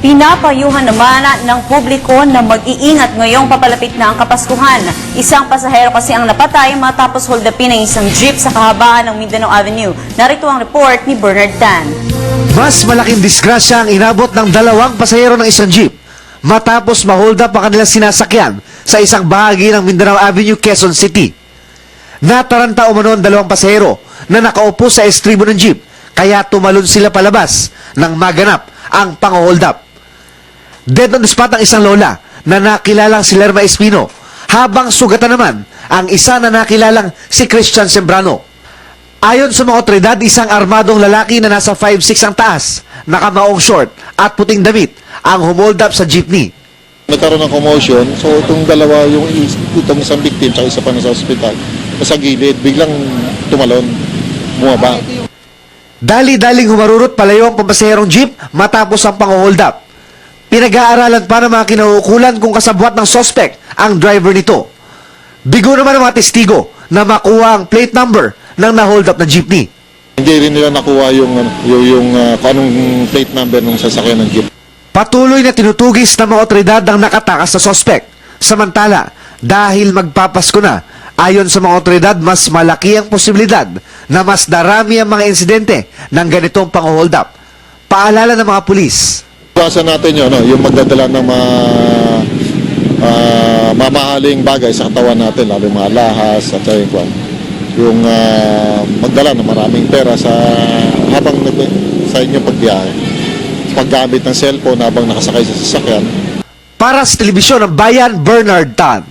Pinapayuhan naman ng publiko na mag-iingat ngayong papalapit na ang Kapaskuhan. Isang pasahero kasi ang napatay matapos holdupin ng isang jeep sa kahabaan ng Mindanao Avenue. Narito ang report ni Bernard Tan. Mas malaking disgrasya ang inabot ng dalawang pasahero ng isang jeep matapos ma-hold up ang kanilang sinasakyan sa isang bahagi ng Mindanao Avenue, Quezon City. Nataranta umano ang dalawang pasahero na nakaupo sa estribo ng jeep kaya tumalon sila palabas nang maganap ang pang-hold up. Dead on the spot ang isang lola na nakilalang si Lerma Espino, habang sugatan naman ang isa na nakilalang si Christian Sembrano. Ayon sa mga otoridad, isang armadong lalaki na nasa 5'6" ang taas, nakamaong short at puting damit ang humold up sa jeepney. Nagkaroon ng commotion, so itong dalawa, itong isang victim at isa pa na sa ospital, sa gilid, biglang tumalon, bumaba. Dali-daling humarurot palayo ang pampasaherong jeep matapos ang pang-hold up. Pinag-aaralan pa ng mga kinauukulan kung kasabwat ng suspect ang driver nito. Bigo naman ang mga testigo na makuha ang plate number ng na-hold up na jeepney. Hindi rin nila nakuha yung kung anong plate number ng sasakyan ng jeep. Patuloy na tinutugis ng mga otoridad ang nakatakas sa suspect. Samantala, dahil magpapasko na, ayon sa mga otoridad, mas malaki ang posibilidad na mas darami ang mga insidente ng ganitong pang-hold up. Paalala ng mga pulis. Iwasan natin yun, yung magdadala ng mamahaling bagay sa katawan natin, lalo yung mga lahas at yung magdala ng maraming pera habang sa inyong pagbiyahe. Paggamit ng cellphone habang nakasakay sa sasakyan. Para sa Telebisyon ng Bayan, Bernard Tan.